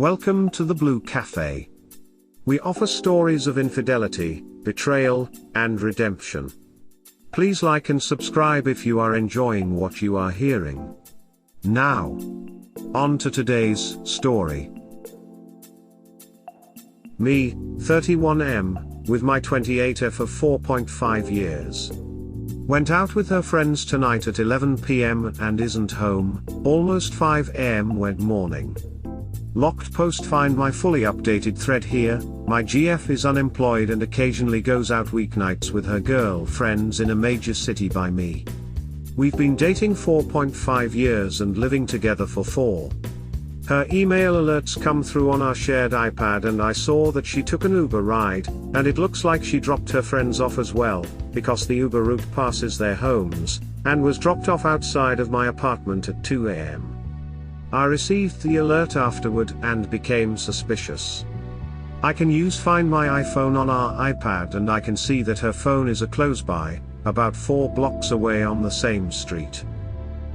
Welcome to the Blue Cafe. We offer stories of infidelity, betrayal, and redemption. Please like and subscribe if you are enjoying what you are hearing. Now, on to today's story. Me, 31M, with my 28F of 4.5 years. Went out with her friends tonight at 11 p.m. and isn't home, almost 5 a.m. when morning. Locked post. Find my fully updated thread here. My GF is unemployed and occasionally goes out weeknights with her girlfriends in a major city by me. We've been dating 4.5 years and living together for 4. Her email alerts come through on our shared iPad and I saw that she took an Uber ride, and it looks like she dropped her friends off as well, because the Uber route passes their homes, and was dropped off outside of my apartment at 2 a.m. I received the alert afterward and became suspicious. I can find my iPhone on our iPad and I can see that her phone is close by, about 4 blocks away on the same street.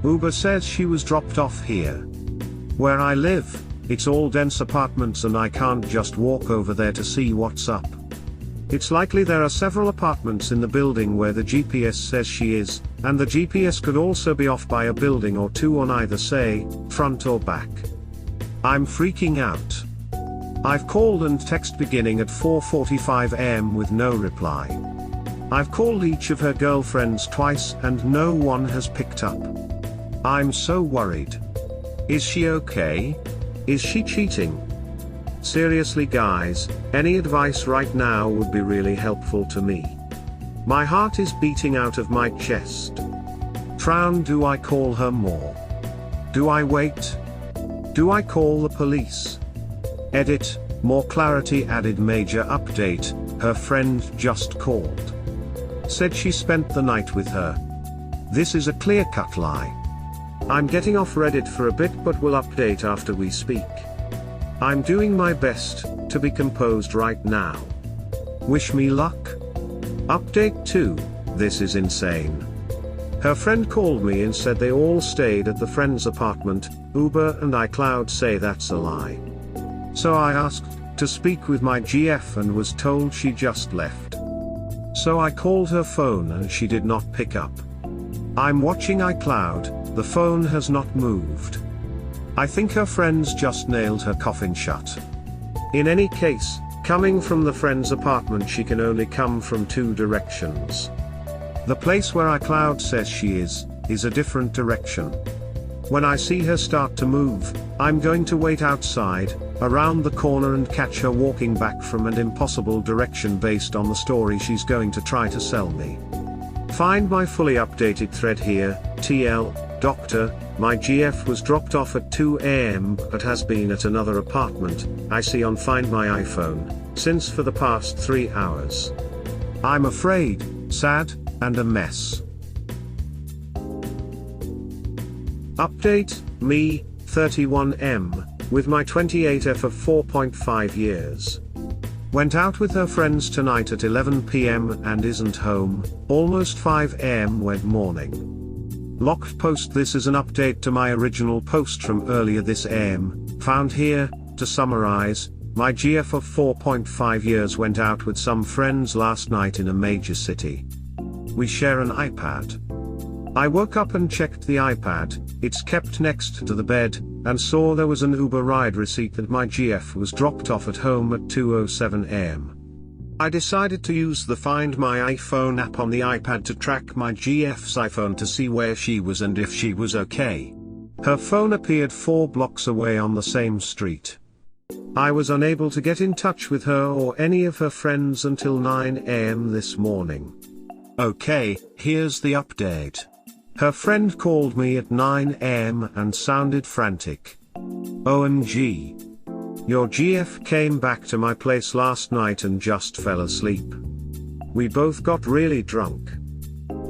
Uber says she was dropped off here. Where I live, it's all dense apartments and I can't just walk over there to see what's up. It's likely there are several apartments in the building where the GPS says she is, and the GPS could also be off by a building or two on either say, front or back. I'm freaking out. I've called and texted beginning at 4:45 a.m. with no reply. I've called each of her girlfriends twice and no one has picked up. I'm so worried. Is she okay? Is she cheating? Seriously guys, any advice right now would be really helpful to me. My heart is beating out of my chest. Do I call her more? Do I wait? Do I call the police? Edit, more clarity added. Major update, her friend just called. Said she spent the night with her. This is a clear-cut lie. I'm getting off Reddit for a bit but will update after we speak. I'm doing my best to be composed right now. Wish me luck. Update 2, this is insane. Her friend called me and said they all stayed at the friend's apartment. Uber and iCloud say that's a lie. So I asked to speak with my GF and was told she just left. So I called her phone and she did not pick up. I'm watching iCloud, the phone has not moved. I think her friends just nailed her coffin shut. In any case, coming from the friend's apartment she can only come from 2 directions. The place where iCloud says she is a different direction. When I see her start to move, I'm going to wait outside, around the corner and catch her walking back from an impossible direction based on the story she's going to try to sell me. Find my fully updated thread here. TL, Doctor, my GF was dropped off at 2 a.m. but has been at another apartment, I see on Find My iPhone, since for the past 3 hours. I'm afraid, sad, and a mess. Update, me, 31M, with my 28F of 4.5 years. Went out with her friends tonight at 11 p.m. and isn't home, almost 5 a.m. when morning. Locked post. This is an update to my original post from earlier this AM, found here. To summarize, my GF of 4.5 years went out with some friends last night in a major city. We share an iPad. I woke up and checked the iPad, it's kept next to the bed, and saw there was an Uber ride receipt that my GF was dropped off at home at 2:07 a.m. I decided to use the Find My iPhone app on the iPad to track my GF's iPhone to see where she was and if she was okay. Her phone appeared 4 blocks away on the same street. I was unable to get in touch with her or any of her friends until 9 a.m. this morning. Okay, here's the update. Her friend called me at 9 a.m. and sounded frantic. OMG. Your GF came back to my place last night and just fell asleep. We both got really drunk.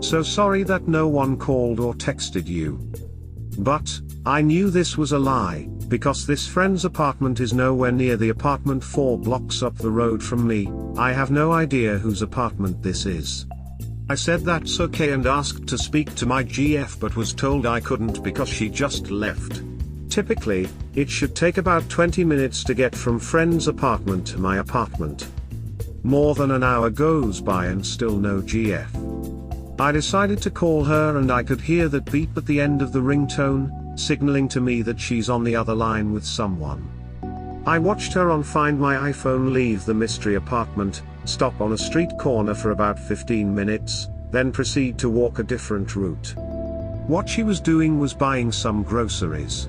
So sorry that no one called or texted you. But, I knew this was a lie, because this friend's apartment is nowhere near the apartment 4 blocks up the road from me. I have no idea whose apartment this is. I said that's okay and asked to speak to my GF but was told I couldn't because she just left. Typically, it should take about 20 minutes to get from friend's apartment to my apartment. More than an hour goes by and still no GF. I decided to call her and I could hear that beep at the end of the ringtone, signaling to me that she's on the other line with someone. I watched her on Find My iPhone leave the mystery apartment, stop on a street corner for about 15 minutes, then proceed to walk a different route. What she was doing was buying some groceries.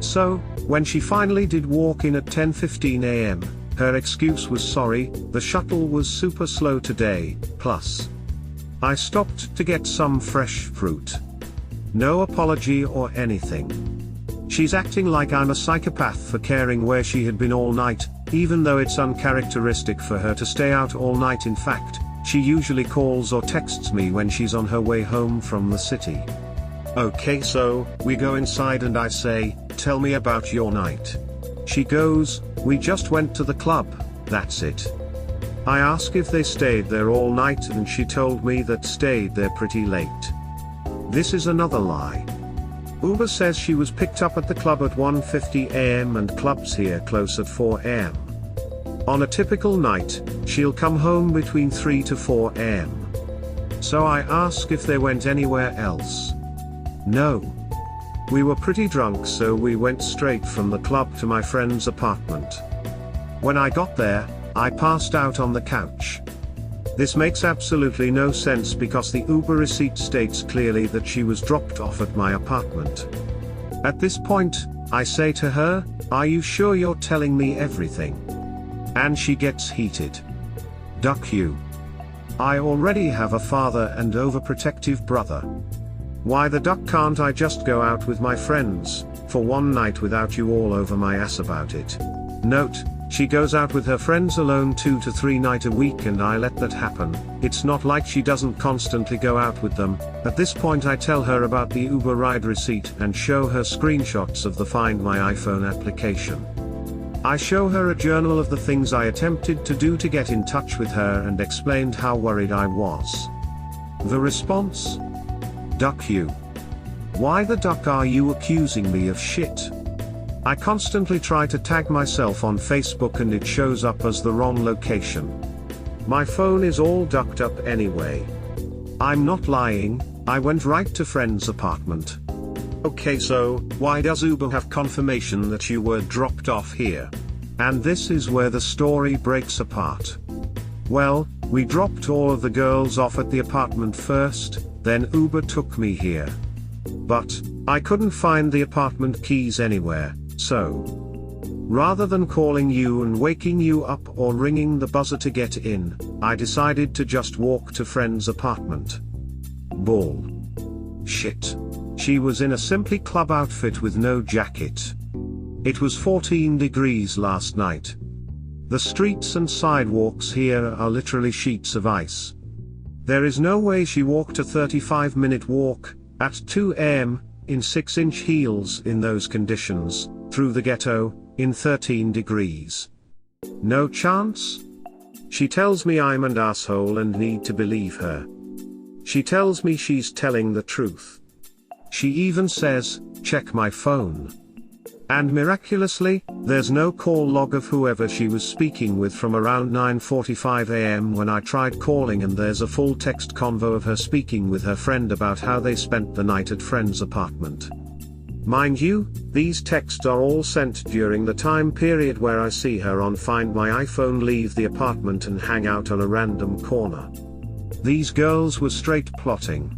So, when she finally did walk in at 10:15 am, her excuse was sorry, the shuttle was super slow today, plus I stopped to get some fresh fruit. No apology or anything. She's acting like I'm a psychopath for caring where she had been all night, even though it's uncharacteristic for her to stay out all night. In fact, she usually calls or texts me when she's on her way home from the city. Okay, so, we go inside and I say, tell me about your night. She goes, we just went to the club, that's it. I ask if they stayed there all night and she told me that stayed there pretty late. This is another lie. Uber says she was picked up at the club at 1:50 am and clubs here close at 4 am. On a typical night, she'll come home between 3 to 4 am. So I ask if they went anywhere else. No. We were pretty drunk, so we went straight from the club to my friend's apartment. When I got there, I passed out on the couch. This makes absolutely no sense because the Uber receipt states clearly that she was dropped off at my apartment. At this point, I say to her, are you sure you're telling me everything? And she gets heated. Duck you. I already have a father and overprotective brother. Why the duck can't I just go out with my friends, for one night without you all over my ass about it? Note, she goes out with her friends alone 2 to 3 nights a week and I let that happen. It's not like she doesn't constantly go out with them. At this point I tell her about the Uber ride receipt and show her screenshots of the Find My iPhone application. I show her a journal of the things I attempted to do to get in touch with her and explained how worried I was. The response? Duck you. Why the duck are you accusing me of shit? I constantly try to tag myself on Facebook and it shows up as the wrong location. My phone is all ducked up anyway. I'm not lying, I went right to friend's apartment. Okay, so, why does Uber have confirmation that you were dropped off here? And this is where the story breaks apart. Well, we dropped all of the girls off at the apartment first, then Uber took me here. But I couldn't find the apartment keys anywhere, so rather than calling you and waking you up or ringing the buzzer to get in, I decided to just walk to friend's apartment. Bull. Shit. She was in a simply club outfit with no jacket. It was 14 degrees last night. The streets and sidewalks here are literally sheets of ice. There is no way she walked a 35-minute walk, at 2 am, in 6-inch heels in those conditions, through the ghetto, in 13 degrees. No chance? She tells me I'm an asshole and need to believe her. She tells me she's telling the truth. She even says, check my phone. And miraculously, there's no call log of whoever she was speaking with from around 9:45 am when I tried calling, and there's a full text convo of her speaking with her friend about how they spent the night at friend's apartment. Mind you, these texts are all sent during the time period where I see her on Find My iPhone leave the apartment and hang out on a random corner. These girls were straight plotting.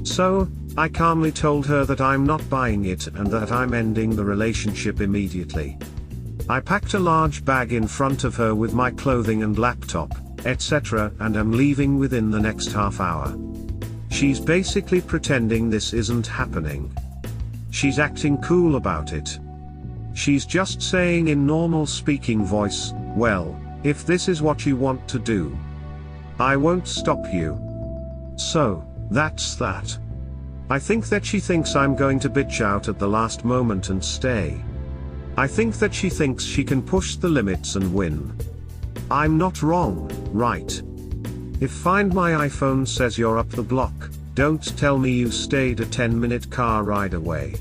So, I calmly told her that I'm not buying it and that I'm ending the relationship immediately. I packed a large bag in front of her with my clothing and laptop, etc., and am leaving within the next half hour. She's basically pretending this isn't happening. She's acting cool about it. She's just saying in normal speaking voice, well, if this is what you want to do, I won't stop you. So, that's that. I think that she thinks I'm going to bitch out at the last moment and stay. I think that she thinks she can push the limits and win. I'm not wrong, right? If Find My iPhone says you're up the block, don't tell me you stayed a 10-minute car ride away.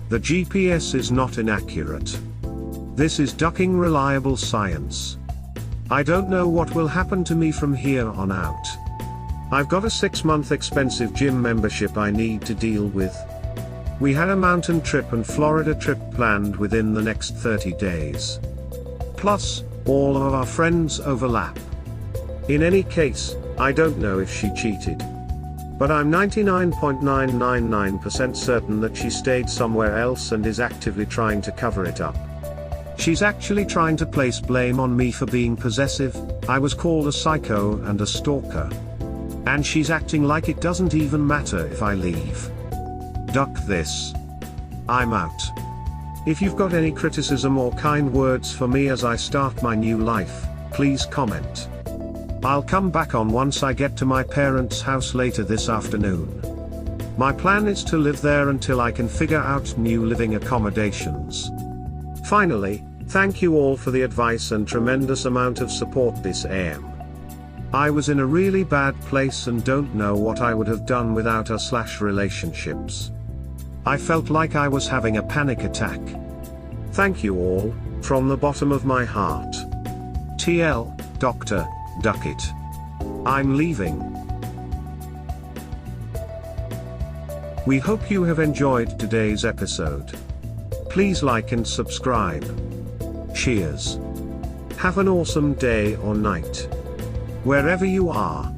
The GPS is not inaccurate. This is ducking reliable science. I don't know what will happen to me from here on out. I've got a 6-month expensive gym membership I need to deal with. We had a mountain trip and Florida trip planned within the next 30 days. Plus, all of our friends overlap. In any case, I don't know if she cheated. But I'm 99.999% certain that she stayed somewhere else and is actively trying to cover it up. She's actually trying to place blame on me for being possessive. I was called a psycho and a stalker. And she's acting like it doesn't even matter if I leave. Duck this. I'm out. If you've got any criticism or kind words for me as I start my new life, please comment. I'll come back on once I get to my parents' house later this afternoon. My plan is to live there until I can figure out new living accommodations. Finally, thank you all for the advice and tremendous amount of support this AM. I was in a really bad place and don't know what I would have done without us/relationships. I felt like I was having a panic attack. Thank you all, from the bottom of my heart. TL, Dr. Duckett. I'm leaving. We hope you have enjoyed today's episode. Please like and subscribe. Cheers. Have an awesome day or night. Wherever you are.